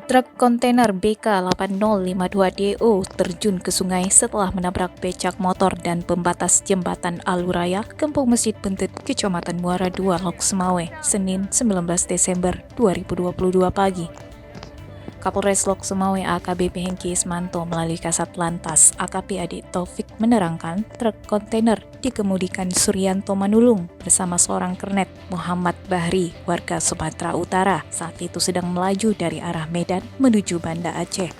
Truk kontainer BK8052DO terjun ke sungai setelah menabrak becak motor dan pembatas jembatan Aluraya, Kampung Masjid Buntut, Kecamatan Muara II, Lok Semawe, Senin 19 Desember 2022 pagi. Kapolres Lok Semawe AKBP Hengki Ismanto melalui Kasat Lantas AKP Adi Taufik menerangkan truk kontainer dikemudikan Suryanto Manulung bersama seorang kernet Muhammad Bahri, warga Sumatera Utara. Saat itu sedang melaju dari arah Medan menuju Banda Aceh.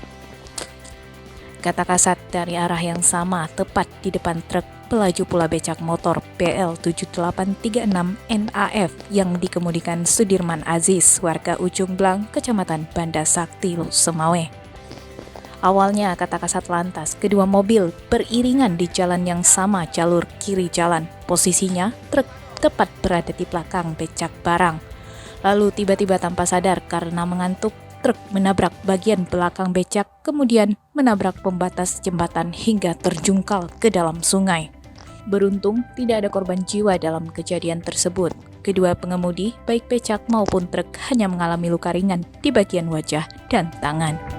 Kata kasat, dari arah yang sama tepat di depan truk pelaju pula becak motor BL7836 NAF yang dikemudikan Sudirman Aziz, warga Ujung Blang, Kecamatan Banda Sakti, Semawe. Awalnya, kata Kasat Lantas, kedua mobil beriringan di jalan yang sama jalur kiri jalan. Posisinya, truk tepat berada di belakang becak barang. Lalu tiba-tiba tanpa sadar karena mengantuk, truk menabrak bagian belakang becak, kemudian menabrak pembatas jembatan hingga terjungkal ke dalam sungai. Beruntung, tidak ada korban jiwa dalam kejadian tersebut. Kedua pengemudi, baik becak maupun truk, hanya mengalami luka ringan di bagian wajah dan tangan.